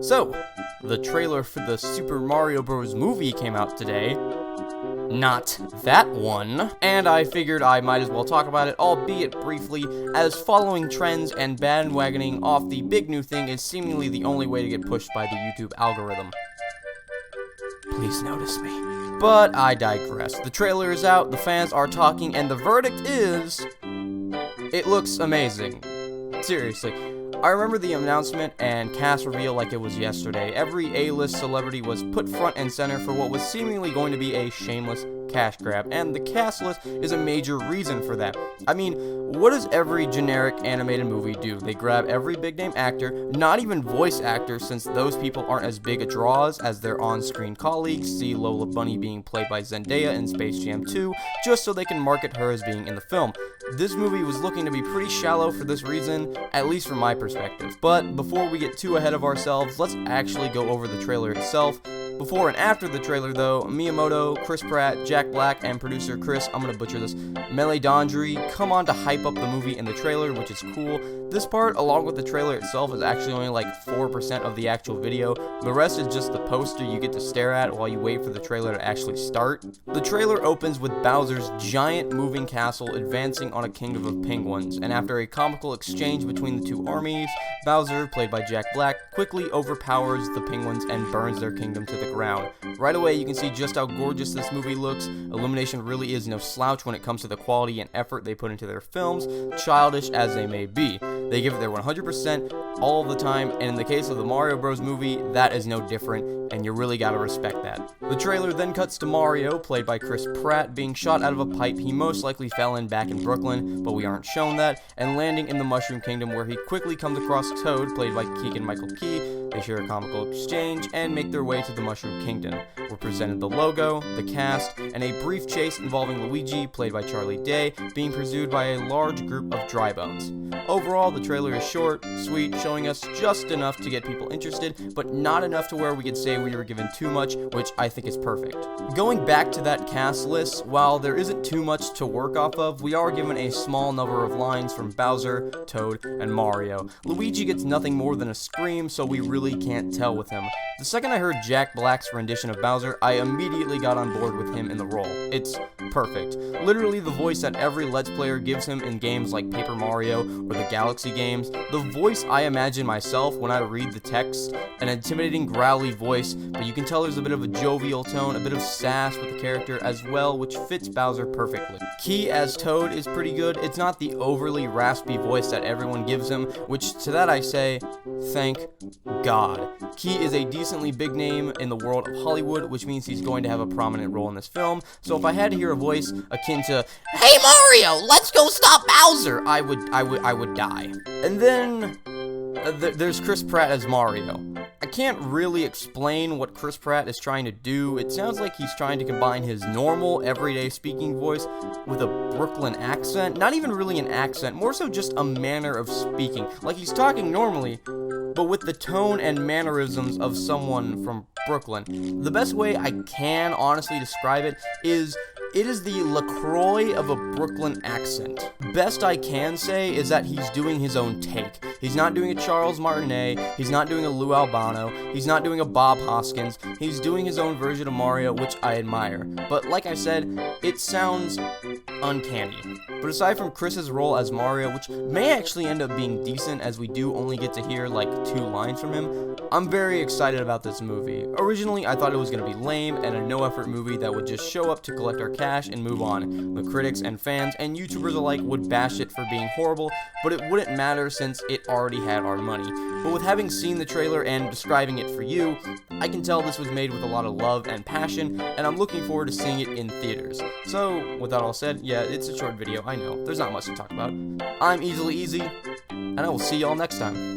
So, the trailer for the Super Mario Bros. Movie came out today. Not that one. And I figured I might as well talk about it, albeit briefly, as following trends and bandwagoning off the big new thing is seemingly the only way to get pushed by the YouTube algorithm. Please notice me. But I digress. The trailer is out, the fans are talking, and the verdict is... it looks amazing. Seriously. I remember the announcement and cast reveal like it was yesterday. Every A-list celebrity was put front and center for what was seemingly going to be a shameless cash grab, and the cast list is a major reason for that. I mean, what does every generic animated movie do? They grab every big-name actor, not even voice actors, since those people aren't as big a draws as their on-screen colleagues. See Lola Bunny being played by Zendaya in Space Jam 2, just so they can market her as being in the film. This movie was looking to be pretty shallow for this reason, at least from my perspective. But before we get too ahead of ourselves, let's actually go over the trailer itself. Before and after the trailer, though, Miyamoto, Chris Pratt, Jack Black, and producer Chris, I'm gonna butcher this, Meledandri, come on to hype up the movie in the trailer, which is cool. This part, along with the trailer itself, is actually only like 4% of the actual video. The rest is just the poster you get to stare at while you wait for the trailer to actually start. The trailer opens with Bowser's giant moving castle advancing on a kingdom of penguins, and after a comical exchange between the two armies, Bowser, played by Jack Black, quickly overpowers the penguins and burns their kingdom to the ground. Right away, you can see just how gorgeous this movie looks. Illumination really is no slouch when it comes to the quality and effort they put into their films, childish as they may be. They give it their 100% all the time, and in the case of the Mario Bros. Movie, that is no different, and you really gotta respect that. The trailer then cuts to Mario, played by Chris Pratt, being shot out of a pipe he most likely fell in back in Brooklyn, but we aren't shown that, and landing in the Mushroom Kingdom where he quickly comes across Toad, played by Keegan-Michael Key. They share a comical exchange and make their way to the Mushroom Kingdom. We're presented the logo, the cast, and a brief chase involving Luigi, played by Charlie Day, being pursued by a large group of dry bones. Overall, the trailer is short, sweet, showing us just enough to get people interested, but not enough to where we could say we were given too much, which I think is perfect. Going back to that cast list, while there isn't too much to work off of, we are given a small number of lines from Bowser, Toad, and Mario. Luigi gets nothing more than a scream, so we really can't tell with him. The second I heard Jack Black's rendition of Bowser, I immediately got on board with him in the role. It's perfect. Literally the voice that every Let's Player gives him in games like Paper Mario or the Galaxy games, the voice I imagine myself when I read the text, an intimidating growly voice, but you can tell there's a bit of a jovial tone, a bit of sass with the character as well, which fits Bowser perfectly. Key as Toad is pretty good. It's not the overly raspy voice that everyone gives him, which to that I say, thank God. Key is a decently big name in the world of Hollywood, which means he's going to have a prominent role in this film, so if I had to hear a voice akin to, "Hey Mario, let's go stop Bowser," I would die. And then there's Chris Pratt as Mario. I can't really explain what Chris Pratt is trying to do. It sounds like he's trying to combine his normal, everyday speaking voice with a Brooklyn accent. Not even really an accent, more so just a manner of speaking. Like he's talking normally, but with the tone and mannerisms of someone from Brooklyn. The best way I can honestly describe it is the LaCroix of a Brooklyn accent. Best I can say is that he's doing his own take. He's not doing a Charles Martinet, he's not doing a Lou Albano, he's not doing a Bob Hoskins, he's doing his own version of Mario, which I admire. But like I said, it sounds uncanny. But aside from Chris's role as Mario, which may actually end up being decent as we do only get to hear like 2 lines from him, I'm very excited about this movie. Originally, I thought it was going to be lame and a no-effort movie that would just show up to collect our cash and move on. The critics and fans and YouTubers alike would bash it for being horrible, but it wouldn't matter since it already had our money. But with having seen the trailer and describing it for you, I can tell this was made with a lot of love and passion, and I'm looking forward to seeing it in theaters. So, with that all said, yeah, it's a short video, I know, there's not much to talk about. I'm Easily Easy, and I will see y'all next time.